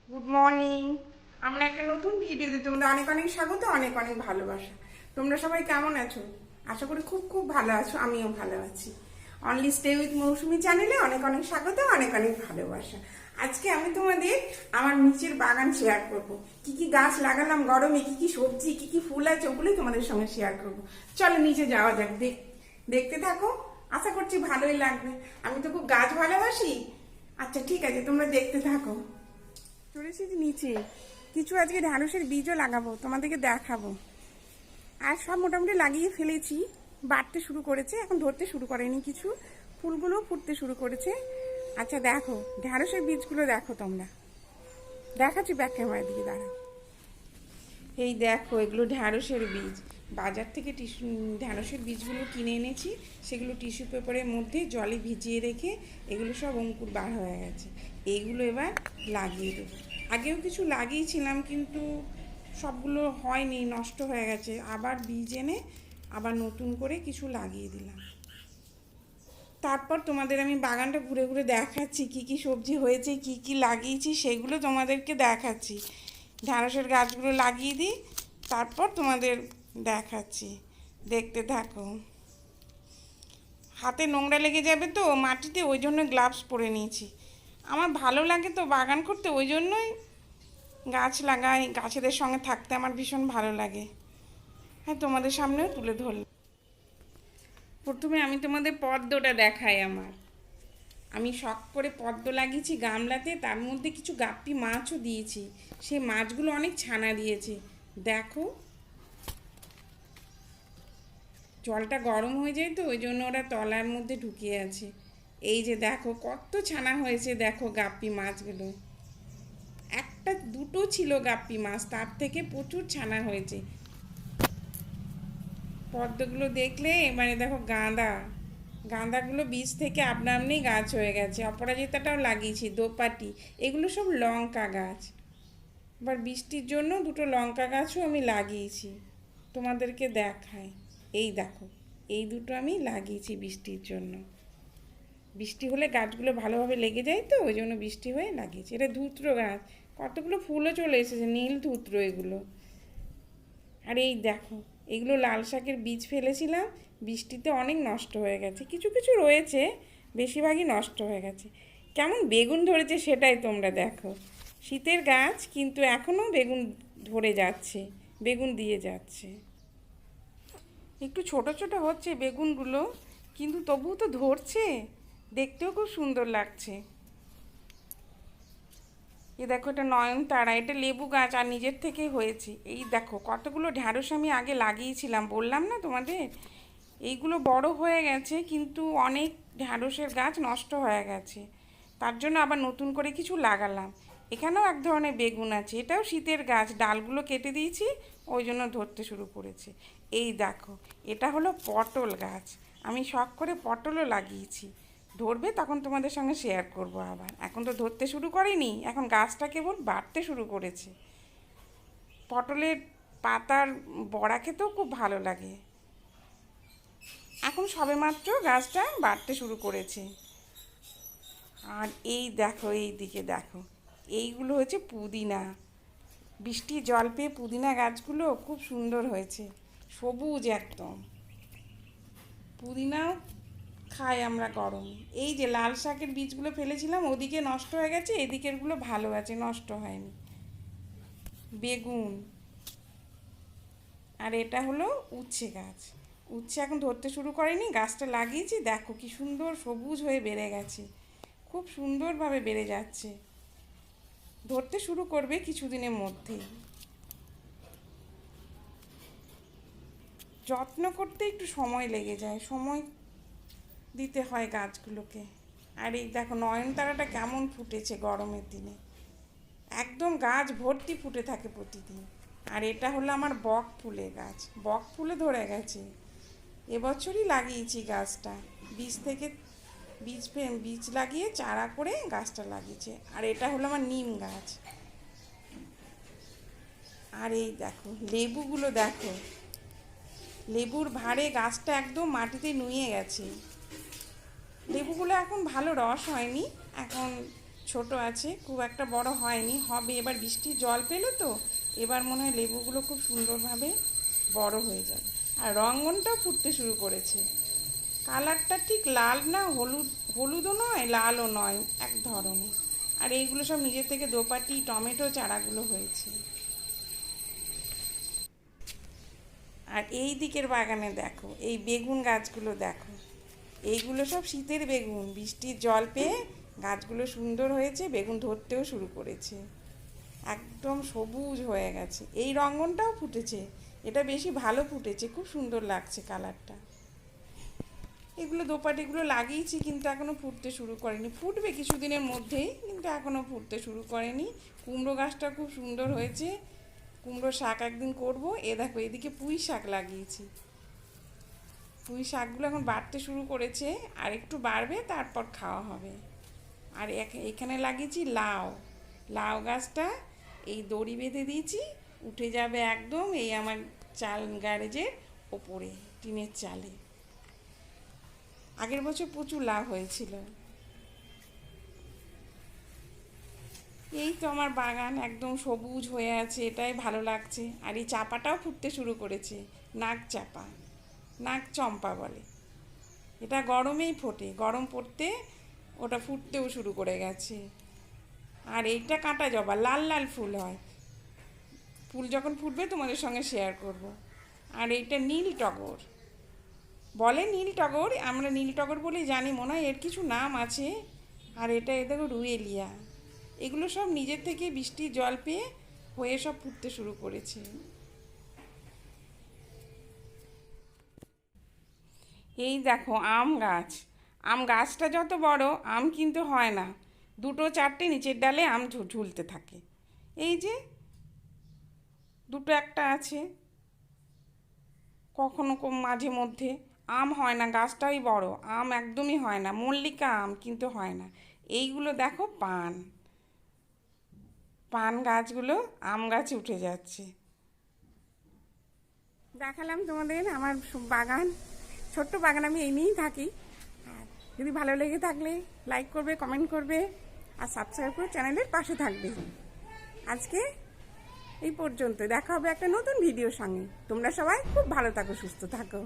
Good morning. আমরা একটা নতুন ভিডিওতে তোমাদের অনেক অনেক স্বাগত, অনেক অনেক ভালোবাসা। তোমরা সবাই কেমন আছো? আশা করি খুব খুব ভালো আছো, আমিও ভালো আছি। অনলি স্টে উইথ মৌসুমি চ্যানেলে অনেক অনেক স্বাগত, অনেক অনেক ভালোবাসা। আজকে আমি তোমাদের আমার নিচের বাগান শেয়ার করব। কি কি গাছ লাগালাম গরমে, কি কি সবজি, কি কি ফুল আছে, ওগুলোই তোমাদের সঙ্গে শেয়ার করব। চলো নিচে যাওয়া যাক, দেখতে থাকো। আশা করছি ভালোই লাগবে। আমি তো খুব গাছ ভালোবাসি। আচ্ছা ঠিক আছে, তোমরা দেখতে থাকো। চলে এসেছি নিচে। কিছু আজকে ঢ্যাঁড়সের বীজও লাগাবো, তোমাদেরকে দেখাবো। আর সব মোটামুটি লাগিয়ে ফেলেছি, বাড়তে শুরু করেছে, এখন ধরতে শুরু করেনি কিছু। ফুলগুলোও ফুটতে শুরু করেছে। আচ্ছা দেখো ঢ্যাঁড়সের বীজগুলো দেখো তোমরা, দেখাচ্ছি ব্যাক ক্যামেরার দিকে, দাঁড়াও। এই দেখো এগুলো ঢ্যাঁড়সের বীজ। বাজার থেকে ঢ্যাঁড়সের বীজগুলো কিনে এনেছি, সেগুলো টিস্যু পেপারের মধ্যে জলে ভিজিয়ে রেখে এগুলো সব অঙ্কুর বার হয়ে গেছে। এইগুলো এবার লাগিয়ে দেবো। আগেও কিছু লাগিয়েছিলাম কিন্তু সবগুলো হয়নি, নষ্ট হয়ে গেছে। আবার বীজ এনে আবার নতুন করে কিছু লাগিয়ে দিলাম। তারপর তোমাদের আমি বাগানটা ঘুরে ঘুরে দেখাচ্ছি কি কি সবজি হয়েছে, কি কি লাগিয়েছি সেগুলো তোমাদেরকে দেখাচ্ছি। ঢ্যাঁড়সের গাছগুলো লাগিয়ে দিই, তারপর তোমাদের দেখাচ্ছি, দেখতে থাকো। হাতে নোংরা লেগে যাবে তো মাটিতে, ওই জন্য গ্লাভস পরে নিয়েছি। আমার ভালো লাগে তো বাগান করতে, ওই জন্যই গাছ লাগাই, গাছেদের সঙ্গে থাকতে আমার ভীষণ ভালো লাগে। হ্যাঁ, তোমাদের সামনেও তুলে ধরলাম। প্রথমে আমি তোমাদের পদ্মটা দেখাই। আমি শখ করে পদ্ম লাগিয়েছি গামলাতে, তার মধ্যে কিছু গাপ্পি মাছও দিয়েছি। সেই মাছগুলো অনেক ছানা দিয়েছে, দেখো। জলটা গরম হয়ে যায় তো, ওই জন্য ওরা তলার মধ্যে ঢুকিয়ে আছে। এই যে দেখো কত ছানা হয়েছে, দেখো গাপ্পি মাছগুলো। একটা দুটো ছিল গাপ্পি মাছ, তার থেকে প্রচুর ছানা হয়েছে। পদ্মগুলো দেখলে এবারে দেখো গাঁদাগুলো বীজ থেকে আপনা আপনি গাছ হয়ে গেছে। অপরাজিতাটাও লাগিয়েছি, দোপাটি, এগুলো সব লঙ্কা গাছ। আবার বৃষ্টির জন্য দুটো লঙ্কা গাছও আমি লাগিয়েছি, তোমাদেরকে দেখাই। এই দেখো, এই দুটো আমি লাগিয়েছি বৃষ্টির জন্য। বৃষ্টি হলে গাছগুলো ভালোভাবে লেগে যায় তো, ওই জন্য বৃষ্টি হয়ে লাগিয়েছি। এটা ধুত্র গাছ, কতগুলো ফুলও চলে এসেছে, নীল ধুত্র এগুলো। আর এই দেখো, এগুলো লাল শাকের বীজ ফেলেছিলাম, বৃষ্টিতে অনেক নষ্ট হয়ে গেছে। কিছু কিছু রয়েছে, বেশিরভাগই নষ্ট হয়ে গেছে। কেমন বেগুন ধরেছে সেটাই তোমরা দেখো। শীতের গাছ কিন্তু এখনও বেগুন ধরে যাচ্ছে, বেগুন দিয়ে যাচ্ছে। একটু ছোট ছোট হচ্ছে বেগুনগুলো, কিন্তু তবুও তো ধরছে, দেখতেও খুব সুন্দর লাগছে। এই দেখো, এটা নয়নতারা, এটা লেবু গাছ, আর নিজের থেকেই হয়েছে। এই দেখো কতগুলো ঢ্যাঁড়স আমি আগে লাগিয়েছিলাম, বললাম না তোমাদের। এইগুলো বড় হয়ে গেছে, কিন্তু অনেক ঢ্যাঁড়সের গাছ নষ্ট হয়ে গেছে। তার জন্য আবার নতুন করে কিছু লাগালাম। এখানেও এক ধরনের বেগুন আছে, এটাও শীতের গাছ, ডালগুলো কেটে দিয়েছি, ওই জন্য ধরতে শুরু করেছে। এই দেখো, এটা হলো পটল গাছ। আমি শখ করে পটলও লাগিয়েছি, ধরবে তখন তোমাদের সঙ্গে শেয়ার করব। আবার এখন তো ধরতে শুরু করেনি, এখন গাছটা কেবল বাড়তে শুরু করেছে। পটলের পাতার বড়া খেতেও খুব ভালো লাগে। এখন সবেমাত্র গাছটা বাড়তে শুরু করেছে। আর এই দেখো, এই দিকে দেখো, এইগুলো হচ্ছে পুদিনা। বৃষ্টির জল পেয়ে পুদিনা গাছগুলো খুব সুন্দর হয়েছে, সবুজ একদম। পুদিনাও খাই আমরা গরমে। এই যে লাল শাকের বীজগুলো ফেলেছিলাম, ওদিকে নষ্ট হয়ে গেছে, এদিকেরগুলো ভালো আছে, নষ্ট হয়নি। বেগুন। আর এটা হলো উচ্ছে গাছ। উচ্ছে এখন ধরতে শুরু করেনি, গাছটা লাগিয়েছি, দেখো কি সুন্দর সবুজ হয়ে বেড়ে গেছে, খুব সুন্দরভাবে বেড়ে যাচ্ছে। ধরতে শুরু করবে কিছুদিনের মধ্যেই। যত্ন করতে একটু সময় লেগে যায়, সময় দিতে হয় গাছগুলোকে। আর এই দেখো নয়নতারাটা কেমন ফুটেছে গরমের দিনে, একদম গাছ ভর্তি ফুটে থাকে প্রতিদিন। আর এটা হলো আমার বক ফুলের গাছ, বক ফুলে ধরে গেছে। এবছরই লাগিয়েছি গাছটা, বীজ লাগিয়ে চারা করে গাছটা লাগিয়েছে। আর এটা হলো আমার নিম গাছ। আর এই দেখো লেবুগুলো দেখো, লেবুর ভারে গাছটা একদম মাটিতে নুয়ে গেছে। লেবুগুলো এখন ভালো রস হয়নি, এখন ছোট আছে, খুব একটা বড় হয়নি, হবে। এবার বৃষ্টির জল পেলো তো, এবার মনে হয় লেবুগুলো খুব সুন্দরভাবে বড় হয়ে যাবে। আর রঙনটাও ফুটতে শুরু করেছে। কালারটা ঠিক লাল না, হলুদও নয় লালও নয়, এক ধরনের। আর এইগুলো সব নিজের থেকে দোপাটি টমেটো চারাগুলো হয়েছে। আর এই দিকের বাগানে দেখো এই বেগুন গাছগুলো দেখো, এইগুলো সব শীতের বেগুন, বৃষ্টির জল পেয়ে গাছগুলো সুন্দর হয়েছে, বেগুন ধরতেও শুরু করেছে, একদম সবুজ হয়ে গেছে। এই রঙনটাও ফুটেছে, এটা বেশি ভালো ফুটেছে, খুব সুন্দর লাগছে কালারটা। এগুলো দোপাটিগুলো লাগিয়েছি কিন্তু এখনও ফুটতে শুরু করেনি, ফুটবে কিছুদিনের মধ্যেই, কিন্তু এখনও ফুটতে শুরু করেনি। কুমড়ো গাছটা খুব সুন্দর হয়েছে, কুমড়ো শাক একদিন করব। এ দেখো এদিকে পুঁই শাক লাগিয়েছি, পুঁই শাকগুলো এখন বাড়তে শুরু করেছে, আর একটু বাড়বে তারপর খাওয়া হবে। আর এখানে লাগিয়েছি লাউ, লাউ গাছটা এই দড়ি বেঁধে দিয়েছি, উঠে যাবে একদম এই আমার চাল গ্যারেজের ওপরে, টিনের চালে। আগের বছর প্রচুর লাউ হয়েছিল। এই তো আমার বাগান একদম সবুজ হয়ে আছে, এটাই ভালো লাগছে। আর এই চাপাটাও ফুটতে শুরু করেছে, নাক চাপা, নাক চম্পা বলে। এটা গরমেই ফোটে, গরম পড়তে ওটা ফুটতেও শুরু করে গেছে। আর এইটা কাঁটা জবা, লাল লাল ফুল হয়, ফুল যখন ফুটবে তোমাদের সঙ্গে শেয়ার করব। আর এইটা নীল টগর বলে, নীল টগর, আমরা নীল টগর বলেই জানি, মনে হয় এর কিছু নাম আছে। আর এটা এ দেখো রুয়েলিয়া, এগুলো সব নিজের থেকে বৃষ্টির জল পেয়ে হয়ে সব ফুটতে শুরু করেছে। এই দেখো আম গাছ, আম গাছটা যত বড় আম কিন্তু হয় না, দুটো চারটে নিচের ডালে আম ঝুলতে থাকে। এই যে দুটো একটা আছে, কখনো মাঝে মধ্যে আম হয় না, গাছটাই বড়, আম একদমই হয় না, মল্লিকা আম কিন্তু হয় না। এইগুলো দেখো পান, পান গাছগুলো আম গাছে উঠে যাচ্ছে। দেখালাম তোমাদের আমার বাগান, ছোট্ট বাগান, আমি এই নিয়েই থাকি। আর যদি ভালো লেগে থাকলে লাইক করবে, কমেন্ট করবে, আর সাবস্ক্রাইব করে চ্যানেলের পাশে থাকবে। আজকে এই পর্যন্ত, দেখা হবে একটা নতুন ভিডিওর সঙ্গে। তোমরা সবাই খুব ভালো থাকো, সুস্থ থাকো।